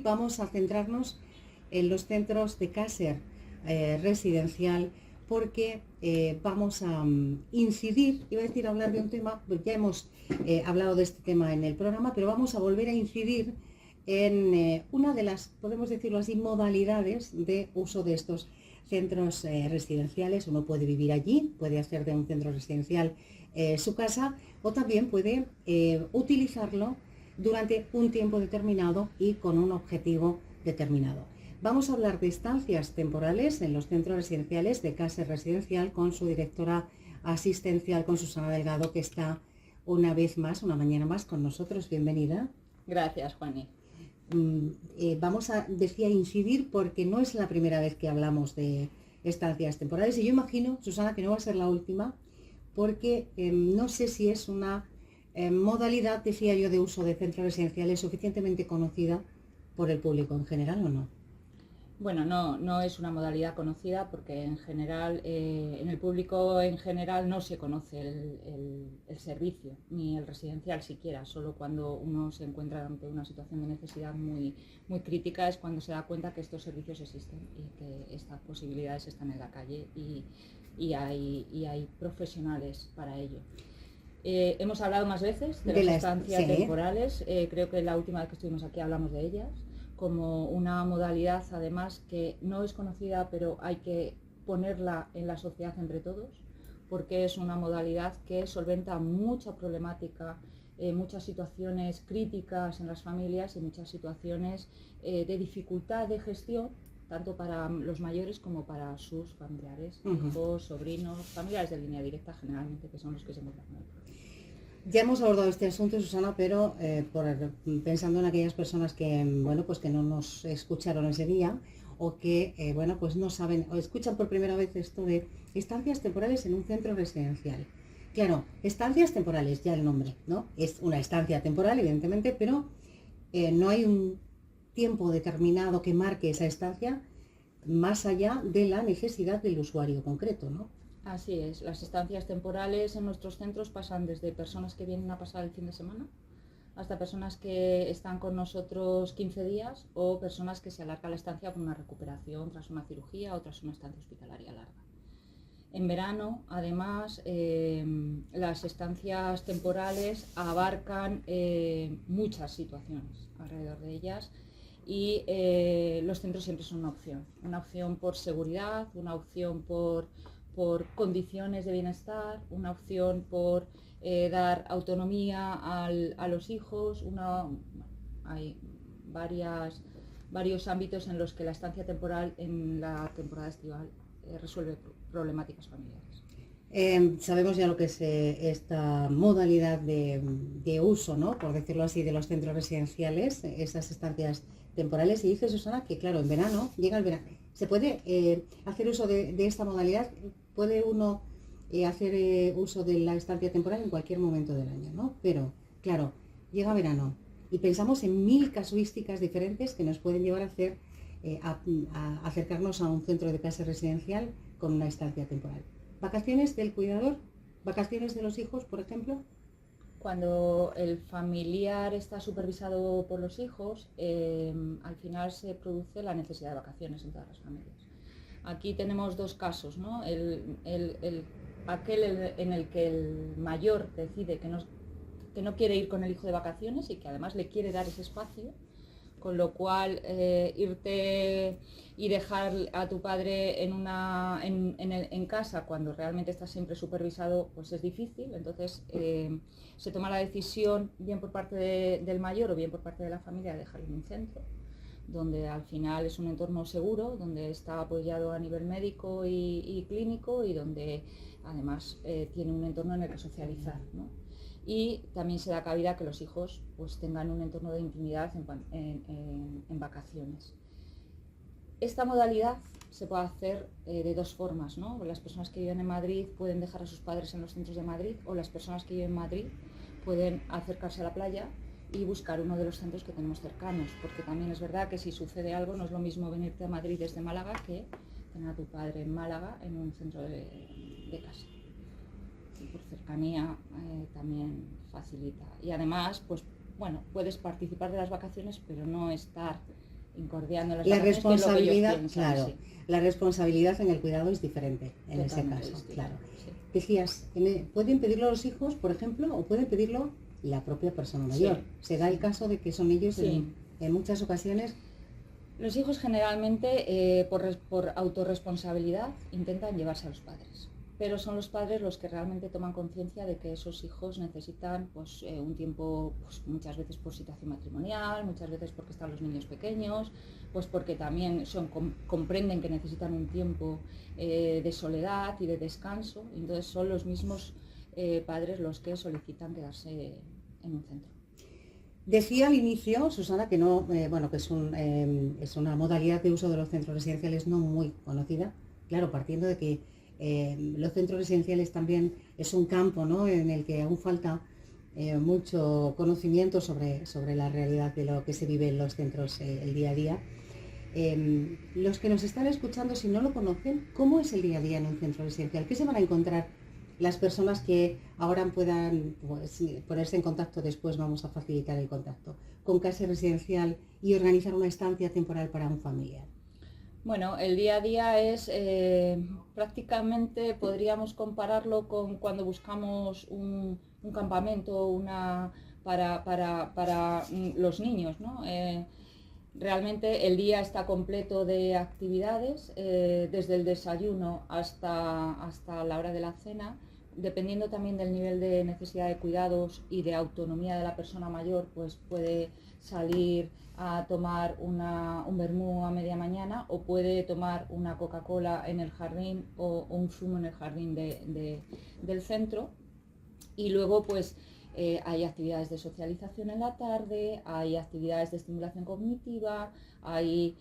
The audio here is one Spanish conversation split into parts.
vamos a centrarnos en los centros de Caser residencial, porque vamos a incidir, iba a decir hablar de un tema, pues ya hemos hablado de este tema en el programa, pero vamos a volver a incidir en una de las, podemos decirlo así, modalidades de uso de estos centros residenciales. Uno puede vivir allí, puede hacer de un centro residencial su casa, o también puede utilizarlo durante un tiempo determinado y con un objetivo determinado. Vamos a hablar de estancias temporales en los centros residenciales de Caser Residencial con su directora asistencial, con Susana Delgado, que está una vez más, una mañana más con nosotros. Bienvenida. Gracias, Juani. Vamos a, decía, incidir porque no es la primera vez que hablamos de estancias temporales y yo imagino, Susana, que no va a ser la última, porque no sé si es una modalidad, decía yo, de uso de centros residenciales suficientemente conocida por el público en general, ¿o no? Bueno, no es una modalidad conocida porque en general, en el público en general no se conoce el servicio, ni el residencial siquiera. Solo cuando uno se encuentra ante una situación de necesidad muy crítica es cuando se da cuenta que estos servicios existen y que estas posibilidades están en la calle y hay profesionales para ello. Hemos hablado más veces de las estancias temporales, creo que la última vez que estuvimos aquí hablamos de ellas, como una modalidad además que no es conocida, pero hay que ponerla en la sociedad entre todos, porque es una modalidad que solventa mucha problemática, muchas situaciones críticas en las familias y muchas situaciones de dificultad de gestión, tanto para los mayores como para sus familiares, hijos, sobrinos, familiares de línea directa generalmente, que son los que se encuentran con el problema. Ya hemos abordado este asunto, Susana, pero pensando en aquellas personas que, bueno, pues que no nos escucharon ese día o que, bueno, pues no saben o escuchan por primera vez esto de estancias temporales en un centro residencial. Claro, estancias temporales, ya el nombre, ¿no? Es una estancia temporal, evidentemente, pero no hay un tiempo determinado que marque esa estancia más allá de la necesidad del usuario concreto, ¿no? Así es, las estancias temporales en nuestros centros pasan desde personas que vienen a pasar el fin de semana hasta personas que están con nosotros 15 días o personas que se alarga la estancia por una recuperación tras una cirugía o tras una estancia hospitalaria larga. En verano, además, las estancias temporales abarcan muchas situaciones alrededor de ellas y los centros siempre son una opción por seguridad, una opción por condiciones de bienestar, una opción por dar autonomía a los hijos. Hay varios ámbitos en los que la estancia temporal en la temporada estival resuelve problemáticas familiares. Sabemos ya lo que es esta modalidad de uso, ¿no?, por decirlo así, de los centros residenciales, esas estancias temporales. Y dice Susana que, claro, en verano, llega el verano, ¿se puede hacer uso de esta modalidad? ¿Puede uno hacer uso de la estancia temporal en cualquier momento del año, ¿no? Pero, claro, llega verano y pensamos en 1000 casuísticas diferentes que nos pueden llevar a hacer a acercarnos a un centro de casa residencial con una estancia temporal. ¿Vacaciones del cuidador? ¿Vacaciones de los hijos, por ejemplo? Cuando el familiar está supervisado por los hijos, al final se produce la necesidad de vacaciones en todas las familias. Aquí tenemos dos casos, ¿no? Aquel en el que el mayor decide que no quiere ir con el hijo de vacaciones y que además le quiere dar ese espacio, con lo cual irte y dejar a tu padre en casa cuando realmente está siempre supervisado, pues es difícil. Entonces se toma la decisión, bien por parte del mayor o bien por parte de la familia, de dejarlo en un centro, donde al final es un entorno seguro, donde está apoyado a nivel médico y clínico y donde además tiene un entorno en el que socializar, ¿no? Y también se da cabida que los hijos pues tengan un entorno de intimidad en vacaciones. Esta modalidad se puede hacer de dos formas, ¿no? Las personas que viven en Madrid pueden dejar a sus padres en los centros de Madrid, o las personas que viven en Madrid pueden acercarse a la playa y buscar uno de los centros que tenemos cercanos, porque también es verdad que si sucede algo no es lo mismo venirte a Madrid desde Málaga que tener a tu padre en Málaga en un centro de casa. Y por cercanía también facilita. Y además, pues bueno, puedes participar de las vacaciones, pero no estar incordiando las La vacaciones, que es lo que ellos responsabilidad, piensan, claro, sí. la responsabilidad en el cuidado es diferente en ese Totalmente caso, distinto, claro. sí. Decías, ¿pueden pedirlo los hijos, por ejemplo, o pueden pedirlo la propia persona mayor? Sí, Se da el caso de que son ellos sí. en muchas ocasiones. Los hijos generalmente, por autorresponsabilidad, intentan llevarse a los padres, pero son los padres los que realmente toman conciencia de que esos hijos necesitan pues, un tiempo, pues, muchas veces por situación matrimonial, muchas veces porque están los niños pequeños, pues porque también comprenden que necesitan un tiempo de soledad y de descanso, y entonces son los mismos padres los que solicitan quedarse en un centro. Decía al inicio, Susana, que no, bueno, que es una modalidad de uso de los centros residenciales no muy conocida. Claro, partiendo de que los centros residenciales también es un campo, ¿no?, en el que aún falta mucho conocimiento sobre la realidad de lo que se vive en los centros el día a día. Los que nos están escuchando, si no lo conocen, ¿cómo es el día a día en un centro residencial? ¿Qué se van a encontrar las personas que ahora puedan pues, ponerse en contacto? Después vamos a facilitar el contacto con Caser Residencial y organizar una estancia temporal para un familiar. Bueno, el día a día es prácticamente, podríamos compararlo con cuando buscamos un campamento para los niños, ¿no? Realmente el día está completo de actividades, desde el desayuno hasta la hora de la cena, dependiendo también del nivel de necesidad de cuidados y de autonomía de la persona mayor, pues puede salir a tomar un vermú a media mañana o puede tomar una Coca-Cola en el jardín o un zumo en el jardín del centro. Y luego pues hay actividades de socialización en la tarde, hay actividades de estimulación cognitiva, hay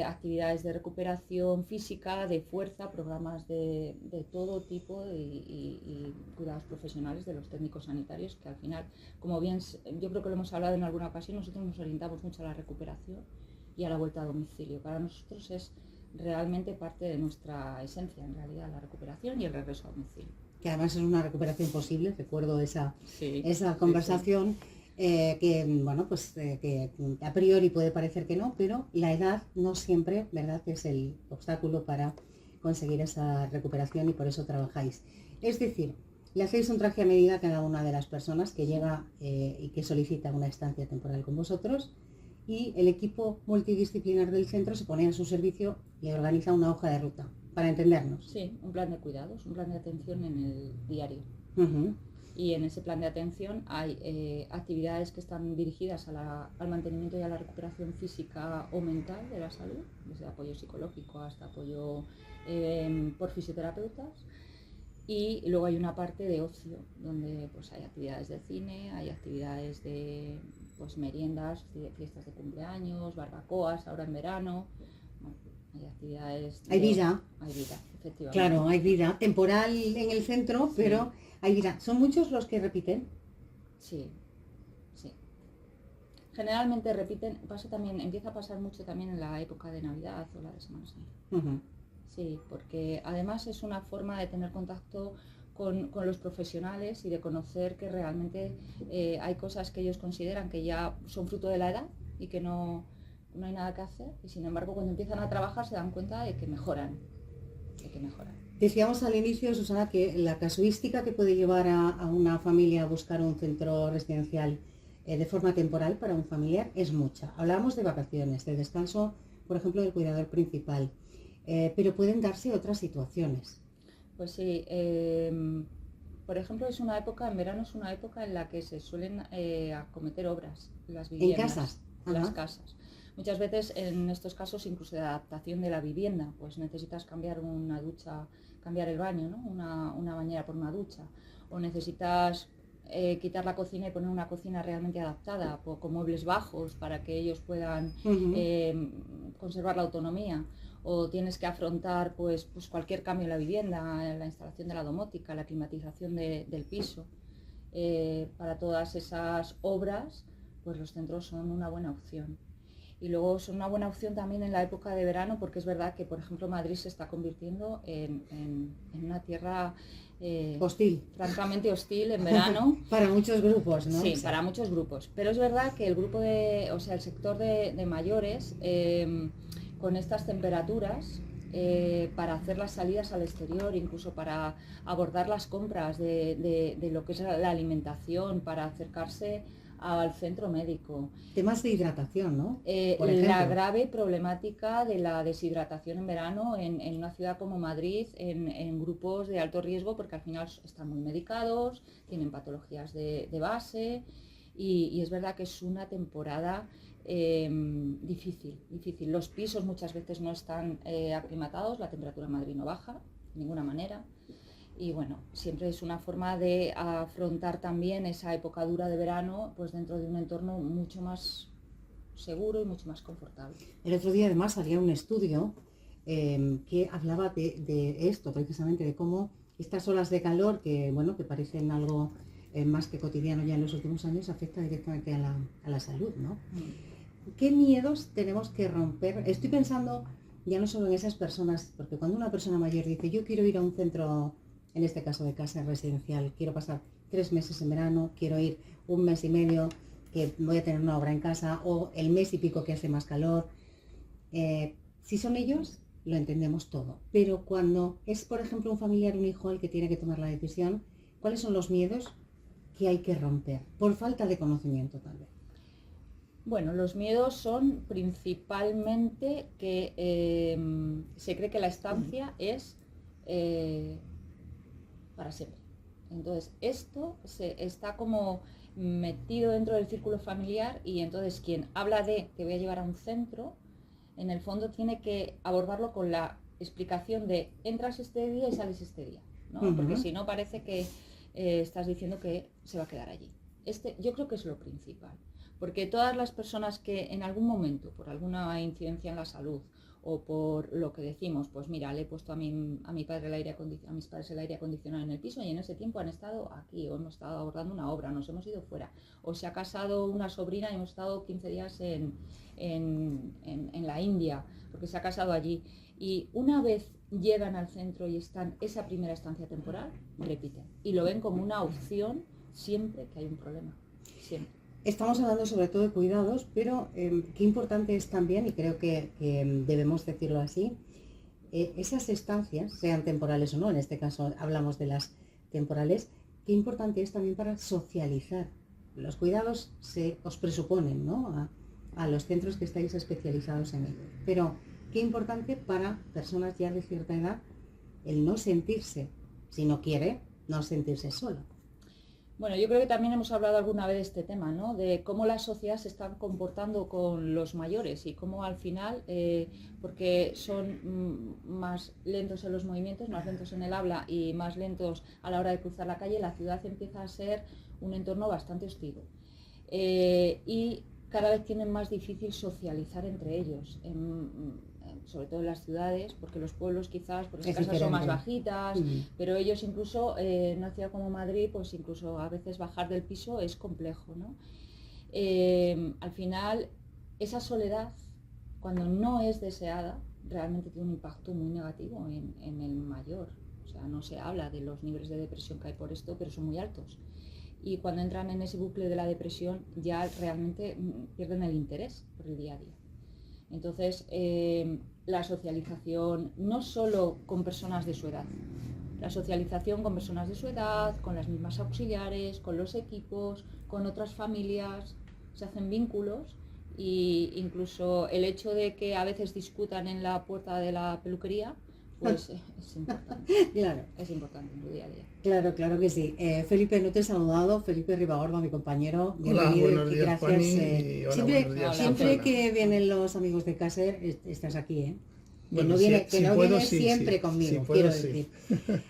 actividades de recuperación física, de fuerza, programas de todo tipo y cuidados profesionales de los técnicos sanitarios, que al final, como bien yo creo que lo hemos hablado en alguna ocasión, nosotros nos orientamos mucho a la recuperación y a la vuelta a domicilio. Para nosotros es realmente parte de nuestra esencia, en realidad, la recuperación y el regreso a domicilio. Que además es una recuperación posible, recuerdo esa conversación, sí. Que, bueno, pues que a priori puede parecer que no, pero la edad no siempre, ¿verdad?, es el obstáculo para conseguir esa recuperación y por eso trabajáis. Es decir, le hacéis un traje a medida a cada una de las personas que llega y que solicita una estancia temporal con vosotros, y el equipo multidisciplinar del centro se pone a su servicio y organiza una hoja de ruta. Para entendernos. Sí, un plan de cuidados, un plan de atención en el diario. Uh-huh. Y en ese plan de atención hay actividades que están dirigidas al mantenimiento y a la recuperación física o mental de la salud, desde apoyo psicológico hasta apoyo por fisioterapeutas. Y luego hay una parte de ocio, donde pues hay actividades de cine, hay actividades de pues, meriendas, fiestas de cumpleaños, barbacoas, ahora en verano. Bueno, hay actividades. Hay vida. Hay vida, efectivamente. Claro, hay vida. Temporal en el centro, sí, pero hay vida. ¿Son muchos los que repiten? Sí, sí. Generalmente repiten, empieza a pasar mucho también en la época de Navidad o la de Semana Santa. Uh-huh. Sí, porque además es una forma de tener contacto con los profesionales y de conocer que realmente hay cosas que ellos consideran que ya son fruto de la edad y que no hay nada que hacer, y sin embargo cuando empiezan a trabajar se dan cuenta de que mejoran. Decíamos al inicio, Susana, que la casuística que puede llevar a una familia a buscar un centro residencial de forma temporal para un familiar es mucha. Hablábamos de vacaciones, de descanso, por ejemplo, del cuidador principal, pero pueden darse otras situaciones. Pues sí, por ejemplo, en verano es una época en la que se suelen acometer obras en las viviendas. ¿En casas? En las casas. Muchas veces en estos casos incluso de adaptación de la vivienda, pues necesitas cambiar una ducha, cambiar el baño, ¿no? Una bañera por una ducha, o necesitas quitar la cocina y poner una cocina realmente adaptada, con muebles bajos para que ellos puedan conservar la autonomía, o tienes que afrontar pues cualquier cambio en la vivienda, la instalación de la domótica, la climatización del piso. Para todas esas obras, pues los centros son una buena opción. Y luego son una buena opción también en la época de verano, porque es verdad que, por ejemplo, Madrid se está convirtiendo en una tierra hostil. Francamente hostil en verano. Para muchos grupos, ¿no? Sí, para muchos grupos. Pero es verdad que el grupo o sea, el sector de mayores, con estas temperaturas, para hacer las salidas al exterior, incluso para abordar las compras de lo que es la alimentación, para acercarse al centro médico. Temas de hidratación, ¿no? La grave problemática de la deshidratación en verano en una ciudad como Madrid, en grupos de alto riesgo, porque al final están muy medicados, tienen patologías de base, y es verdad que es una temporada difícil. Los pisos muchas veces no están aclimatados, la temperatura en Madrid no baja de ninguna manera. Y bueno, siempre es una forma de afrontar también esa época dura de verano, pues dentro de un entorno mucho más seguro y mucho más confortable. El otro día además salía un estudio que hablaba de esto, precisamente, de cómo estas olas de calor, que bueno, que parecen algo más que cotidiano ya en los últimos años, afecta directamente a la salud, ¿no? ¿Qué miedos tenemos que romper? Estoy pensando ya no solo en esas personas, porque cuando una persona mayor dice, yo quiero ir a un centro, en este caso de casa residencial, quiero pasar 3 meses en verano, quiero ir 1 mes y medio, que voy a tener una obra en casa, o el mes y pico que hace más calor. Si son ellos, lo entendemos todo. Pero cuando es, por ejemplo, un familiar, un hijo el que tiene que tomar la decisión, ¿cuáles son los miedos que hay que romper? Por falta de conocimiento, tal vez. Bueno, los miedos son principalmente que se cree que la estancia es para siempre. Entonces, esto está como metido dentro del círculo familiar, y entonces quien habla de te voy a llevar a un centro, en el fondo tiene que abordarlo con la explicación de entras este día y sales este día, ¿no? Porque si no parece que estás diciendo que se va a quedar allí. Yo creo que es lo principal. Porque todas las personas que en algún momento, por alguna incidencia en la salud o por lo que decimos, pues mira, le he puesto a mi padre a mis padres el aire acondicionado en el piso, y en ese tiempo han estado aquí, o hemos estado abordando una obra, nos hemos ido fuera, o se ha casado una sobrina y hemos estado 15 días en la India, porque se ha casado allí. Y una vez llegan al centro y están esa primera estancia temporal, repiten. Y lo ven como una opción siempre que hay un problema, siempre. Estamos hablando sobre todo de cuidados, pero qué importante es también, y creo que debemos decirlo así, esas estancias, sean temporales o no, en este caso hablamos de las temporales, qué importante es también para socializar. Los cuidados os presuponen, ¿no?, a los centros que estáis especializados en ello, pero qué importante para personas ya de cierta edad el no sentirse, si no quiere, no sentirse solo. Bueno, yo creo que también hemos hablado alguna vez de este tema, ¿no? De cómo la sociedad se está comportando con los mayores y cómo al final, porque son más lentos en los movimientos, más lentos en el habla y más lentos a la hora de cruzar la calle, la ciudad empieza a ser un entorno bastante hostil. Y cada vez tienen más difícil socializar entre ellos. Sobre todo en las ciudades, porque los pueblos quizás por las casas son más bajitas, pero ellos incluso en una ciudad como Madrid, pues incluso a veces bajar del piso es complejo, ¿no? Al final, esa soledad, cuando no es deseada, realmente tiene un impacto muy negativo en el mayor. O sea, no se habla de los niveles de depresión que hay por esto, pero son muy altos. Y cuando entran en ese bucle de la depresión, ya realmente pierden el interés por el día a día. Entonces, la socialización, no solo con personas de su edad, la socialización con personas de su edad, con las mismas auxiliares, con los equipos, con otras familias, se hacen vínculos, e incluso el hecho de que a veces discutan en la puerta de la peluquería, pues es importante. Claro. Es importante en tu día a día. Claro, claro que sí. Felipe, no te he saludado. Felipe Ribagorba, mi compañero. Hola, buenos días, gracias. Fanny, Siempre que vienen los amigos de Caser, estás aquí, ¿eh? Bueno, que no viene sí, siempre sí, conmigo, sí, puedo, quiero decir.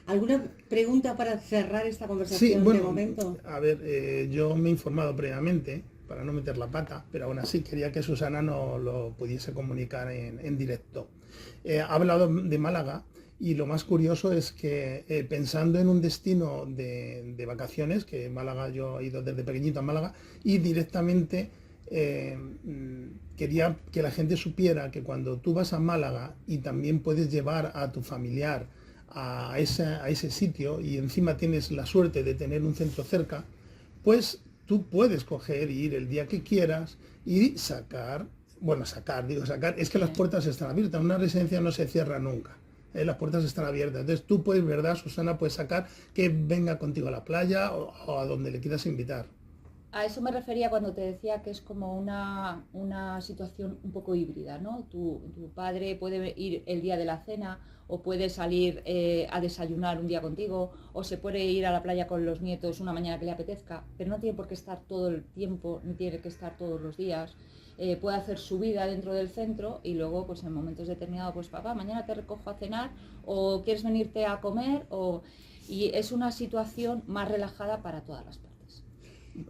¿Alguna pregunta para cerrar esta conversación de momento? A ver, yo me he informado previamente para no meter la pata, pero aún así quería que Susana no lo pudiese comunicar en directo. Ha hablado de Málaga, y lo más curioso es que pensando en un destino de vacaciones, que Málaga, yo he ido desde pequeñito a Málaga, y directamente quería que la gente supiera que cuando tú vas a Málaga y también puedes llevar a tu familiar a ese sitio y encima tienes la suerte de tener un centro cerca, pues tú puedes coger y ir el día que quieras y sacar, es que las puertas están abiertas, una residencia no se cierra nunca. Las puertas están abiertas, entonces tú puedes, ¿verdad, Susana? Puedes sacar que venga contigo a la playa o a donde le quieras invitar. A eso me refería cuando te decía que es como una situación un poco híbrida, ¿no? Tu padre puede ir el día de la cena o puede salir a desayunar un día contigo o se puede ir a la playa con los nietos una mañana que le apetezca, pero no tiene por qué estar todo el tiempo, ni tiene que estar todos los días. Puede hacer su vida dentro del centro y luego pues en momentos determinados, pues papá, mañana te recojo a cenar o quieres venirte a comer y es una situación más relajada para todas las partes.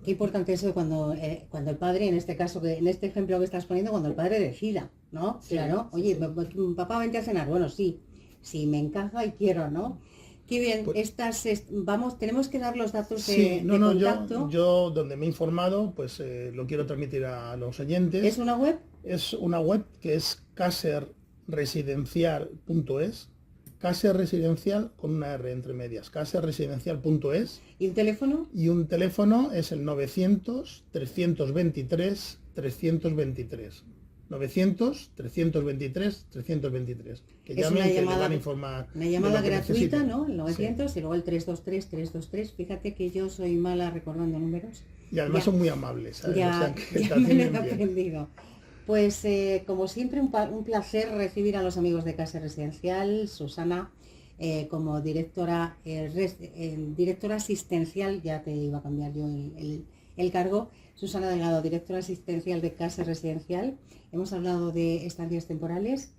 Qué importante eso cuando el padre, en este caso, en este ejemplo que estás poniendo, cuando el padre decida, ¿no? Sí, claro, sí, oye, sí. papá, vente a cenar. Bueno, sí, me encaja y quiero, ¿no? Qué bien, Pues, tenemos que dar los datos sí, de contacto. yo donde me he informado, pues lo quiero transmitir a los oyentes. ¿Es una web? Es una web que es caserresidencial.es, Caser Residencial con una R entre medias, caserresidencial.es. ¿Y el teléfono? Y un teléfono es el 900-323-323. 900-323-323. Que Es llamen, una que le llamada, van a informar. una de llamada lo que gratuita, necesiten. ¿no? El 900 Sí. y luego el 323-323. Fíjate que yo soy mala recordando números. Y además Ya. son muy amables, ¿sabes? O Ya, sea, que te ya me lo he atienden bien. aprendido. Pues como siempre un placer recibir a los amigos de Casa Residencial, Susana como directora asistencial, ya te iba a cambiar yo el cargo, Susana Delgado, directora asistencial de Casa Residencial. Hemos hablado de estancias temporales,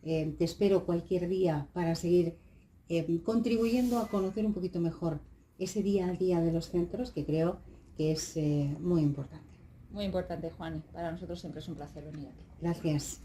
te espero cualquier día para seguir contribuyendo a conocer un poquito mejor ese día a día de los centros, que creo que es muy importante. Muy importante, Juani. Para nosotros siempre es un placer venir aquí. Gracias.